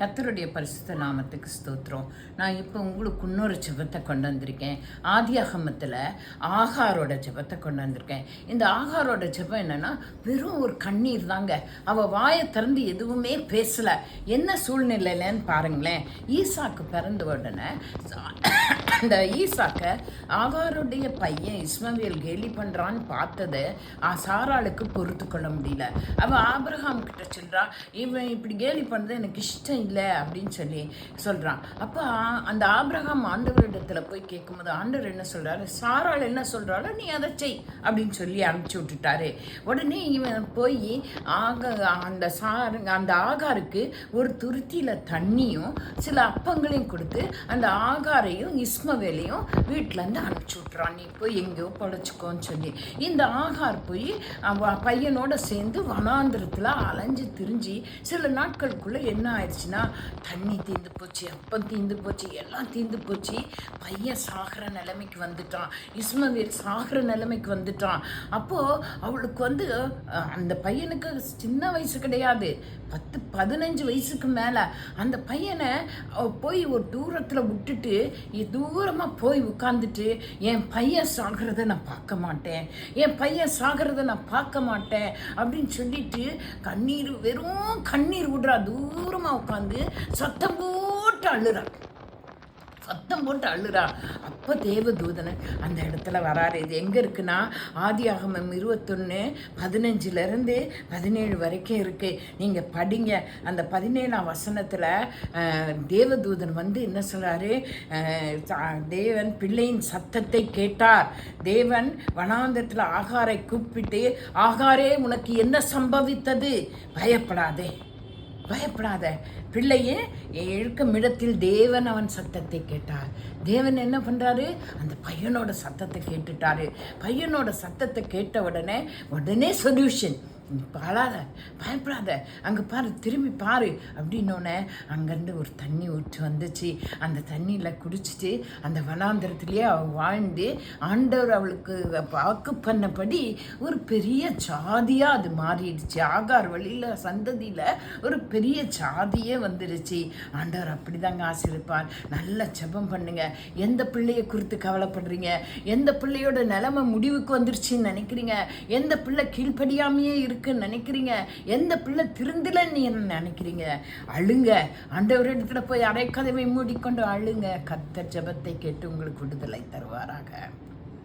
கர்த்தருடைய பரிசுத்த நாமத்துக்கு ஸ்தோத்திரம். நான் இப்போ உங்களுக்கு இன்னொரு ஜெபத்தை கொண்டு வந்திருக்கேன். ஆதியாகமத்தில் ஆகாரோட ஜெபத்தை கொண்டு வந்திருக்கேன். இந்த ஆகாரோட ஜெபம் என்னன்னா, வெறும் ஒரு கண்ணீர் தாங்க. அவள் வாயை திறந்து எதுவுமே பேசலை. என்ன சூழ்நிலையிலன்னு பாருங்களேன். ஈசாக்கு பிறந்த உடனே அந்த ஈசாக்க ஆகாருடைய பையன் இஸ்மவேல் கேலி பண்ணுறான்னு பார்த்தது சாராளுக்கு பொறுத்து கொள்ள முடியல. அவள் ஆபிரகாம் கிட்ட சொல்கிறா, இவன் இப்படி கேலி பண்ணுறது எனக்கு இஷ்டம் இல்லை அப்படின்னு சொல்கிறான். அப்போ அந்த ஆபிரகாம் ஆண்டவரிடத்தில் போய் கேட்கும்போது ஆண்டவர் என்ன சொல்கிறாரு, சாராள் என்ன சொல்கிறாளோ நீ அதை செய் அப்படின்னு சொல்லி அனுப்பிச்சி விட்டுட்டாரு. உடனே இவன் போய் அந்த ஆகாருக்கு ஒரு துருத்தியில் தண்ணியும் சில அப்பங்களையும் கொடுத்து அந்த ஆகாரையும் இஸ்மவேலையும் வீட்டிலேருந்து அனுப்பிச்சி விட்றான். நீ போய் எங்கேயோ பொழைச்சிக்கோன்னு சொல்லி இந்த ஆகார் போய் பையனோட சேர்ந்து வனாந்திரத்தில் அலைஞ்சு திரிஞ்சு சில நாட்களுக்குள்ளே என்ன ஆயிடுச்சுன்னா, தண்ணி தீர்ந்து போச்சு, அப்பம் தீர்ந்து போச்சு, எல்லாம் தீர்ந்து போச்சு. பையன் சாகிற நிலைமைக்கு வந்துட்டான், இஸ்மவேல் சாகிற நிலைமைக்கு வந்துட்டான். அப்போது அவளுக்கு அந்த பையனுக்கு சின்ன வயசு கிடையாது, 10-15 வயசுக்கு மேலே. அந்த பையனை போய் ஒரு தூரத்தில் விட்டுட்டு தூரமாக போய் உட்காந்துட்டு, என் பையன் சாகிறத நான் பார்க்க மாட்டேன், என் பையன் சாகிறத நான் பார்க்க மாட்டேன் அப்படின்னு சொல்லிட்டு வெறும் கண்ணீர் விடுறா. தூரமாக உட்காந்து சத்தம் போட்டு அழுறா. அப்போ தேவதூதனை அந்த இடத்துல வராரு. இது எங்கே இருக்குன்னா, ஆதியாகமம் 21:15-17 வரைக்கும் இருக்குது. நீங்கள் படிங்க. அந்த 17ஆம் வசனத்தில் தேவதூதன் என்ன சொல்கிறாரு, தேவன் பிள்ளையின் சத்தத்தை கேட்டார். தேவன் வனாந்தரத்தில் ஆகாரை கூப்பிட்டு, ஆகாரே உனக்கு என்ன சம்பவித்தது, பயப்படாத, பிள்ளையே இருக்கும் இடத்தில் தேவன் அவன் சத்தத்தை கேட்டார். தேவன் என்ன பண்ணுறாரு, அந்த பையனோட சத்தத்தை கேட்டுட்டாரு. பையனோட சத்தத்தை கேட்ட உடனே சொல்யூஷன். பயப்படாத, அங்கே பாரு, திரும்பி பாரு அப்படின்னோடனே அங்கேருந்து ஒரு தண்ணி ஊற்றி வந்துச்சு. அந்த தண்ணியில் குடிச்சிட்டு அந்த வனாந்திரத்துலேயே அவள் வாழ்ந்து ஆண்டவர் அவளுக்கு வாக்கு பண்ணபடி ஒரு பெரிய ஜாதியாக அது மாறிடுச்சு. ஆகார் வழியில் சந்ததியில் ஒரு பெரிய ஜாதியே வந்துடுச்சு. ஆண்டவர் அப்படி தாங்க ஆசீர்வதிப்பார். நல்ல ஜெபம் பண்ணுங்க. எந்த பிள்ளையை குறித்து கவலைப்படுறீங்க, எந்த பிள்ளையோட நிலைமை முடிவுக்கு வந்துருச்சுன்னு நினைக்கிறீங்க, எந்த பிள்ளை கீழ்ப்படியாமையே இருக்குன்னு நினைக்கிறீங்க, எந்த பிள்ளை திருந்தலன்னு என்ன நினைக்கிறீங்க, அழுங்க. ஆண்டவரிடத்துல போய் அரைக்கதவை மூடிக்கொண்டு அழுங்க. கர்த்தர் ஜெபத்தை கேட்டு உங்களுக்கு விடுதலை தருவாராக.